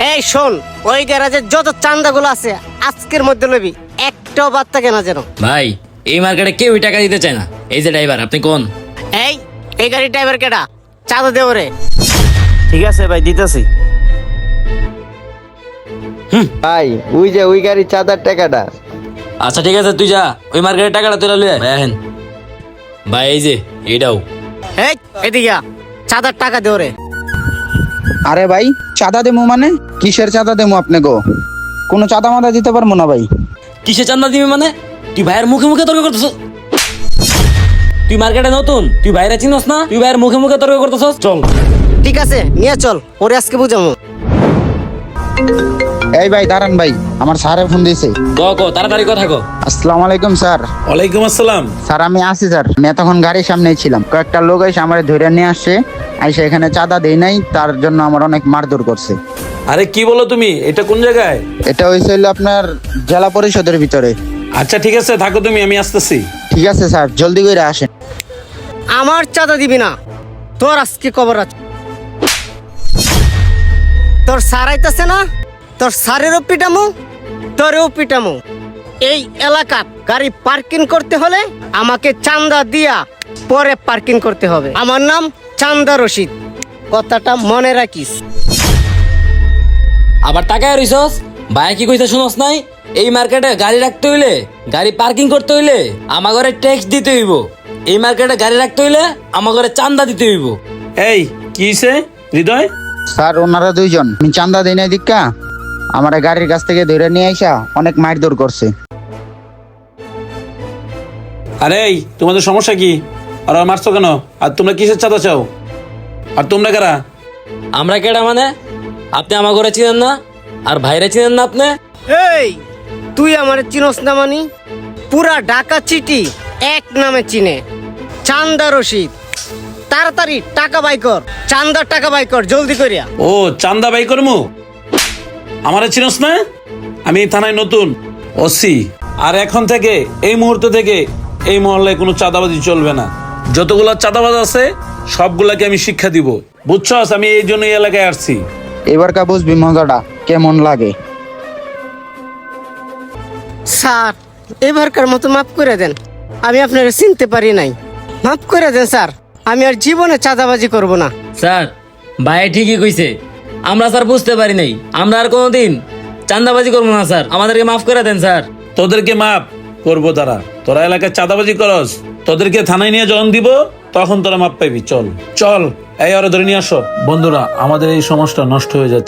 এই শোন, ওই গ্যারাজের যত চান্দাগুলো আছে আজকের মধ্যে লবি, একটাও বার্তা কেনা যেন। ভাই এই মার্কেটে কেউ টাকা দিতে চায় না। এই যে ড্রাইভার, আপনি কোন? এই গাড়ির ড্রাইভার কেডা? চাঁদা দেও রে। ঠিক আছে ভাই, দিতেছি। ভাই ওই গাড়ির চাঁদার টাকাটা। আচ্ছা ঠিক আছে, তুই যা ওই মার্কেটের টাকাটা তুলে লুয়ে ভাই আহেন। ভাই এই যে এটাও। এদিকে চাঁদার টাকা দেও রে। আরে ভাই, চাঁদা দেবো মানে? কিসের চাঁদা দেবো আপনি গো? কোনো চাঁদা মাদা দিতে পারবো না ভাই। কিসে চান্দা দিবি মানে? তুই ভাইয়ের মুখে মুখে তর্ক করতেছ। তুই মার্কেটে নতুন, তুই ভাইরা চিনস না? তুই ভাইয়ের মুখে মুখে তর্ক করতেছ। চল ঠিক আছে নিয়ে চল, ওরে আজকে বুঝামু। এই ভাই দাঁড়ান ভাই, আমার স্যারে ফোন দিয়েছে। ক তাড়াতাড়ি কথা কো। আসসালামু আলাইকুম স্যার। ওয়ালাইকুম আসসালাম। স্যার আমি আছি স্যার, আমি এতক্ষণ গাড়ির সামনেই ছিলাম। কয়েকটা লোক এসে আমার ধরে নিয়ে আসছে, আইসা এখানে চাঁদা দেই নাই, তার জন্য আমার অনেক মারধর করছে। আরে কি বলো তুমি? এটা কোন জায়গায়? এটা হয়েছিল আপনার জেলা পরিষদের ভিতরে। আচ্ছা ঠিক আছে, থাকো তুমি, আমি আসতেছি। ঠিক আছে স্যার, জলদি করে আসেন। আমার চাঁদা দিবি না, তোর আজকে খবর আছে। তোর স্যার আইতাছে না, তোর স্যারেরও পিটামু, তোরেও পিটামু। এই এলাকা গাড়ি পার্কিং করতে হলে আমাকে চাঁদা দিয়া পরে পার্কিং করতে হবে। আমার নাম চান্দা রশিদ, কথাটা মনে রাখিস। আবার টাকায় রইছস? ভাই কি কইতে শুনস নাই? এই মার্কেটে গাড়ি রাখতে হইলে, গাড়ি পার্কিং করতে হইলে আমার ঘরে ট্যাক্স দিতে হইব। এই মার্কেটে গাড়ি রাখতে হইলে আমার ঘরে চান্দা দিতে হইব। এই কি হইছে হৃদয়? স্যার ওনারা দুইজন, আমি চাঁদা দেই নাই দিক্কা আমার গাড়ির কাছ থেকে ধরে নিয়ে আইসা অনেক মারধর করছে। আরে এই তোমাদের সমস্যা কি? আর মারছো কেন? আর তোমরা কিসের চাঁদা চাও? আর তোমরা কারা? আমরা কেডা মানে? আপনি আমার ঘরে চিনেন না? আর ভাইরা চিনেন না আপনি? এই তুই আমার চিনস না মানি? পুরা ঢাকা চিটি এক নামে চিনে, চান্দা রশিদ। তাড়াতাড়ি টাকা বাই কর, চান্দার টাকা বাই কর জলদি করিয়া। ও চান্দা বাই করমু? আমারে চিনস না? আমি এই থানায় নতুন ওসি। আর এখন থেকে, এই মুহূর্ত থেকে এই মহল্লায় কোনো চাঁদাবাজি চলবে না। যতগুলা চাঁদাবাজ আছে সবগুলাকে আমি শিক্ষা দিব, বুঝছস? আমি এই জন্য এই এলাকায় আসছি। এবারকা বুঝবি মজাটা কেমন লাগে। স্যার এবারকার মতো মাফ করে দেন, আমি আপনাকে চিনতে পারি নাই, মাফ করে দেন স্যার। আমি আর জীবনে চাঁদাবাজি করব না। স্যার ভাই ঠিকই কইছে, আমরা স্যার বুঝতে পারি নাই। আমরা আর কোনোদিন চান্দাবাজি করবো না স্যার, আমাদেরকে মাফ করে দেন স্যার। তোদেরকে মাপ করবো তারা, তোরা এলাকায় চাঁদাবাজি করস, তোদেরকে থানায় নিয়ে যখন দিব তখন তোরা মাপ পাইবি। চল চল, এই ওরা ধরে নিয়ে আসো। বন্ধুরা, আমাদের এই সমাজটা নষ্ট হয়ে যাচ্ছে।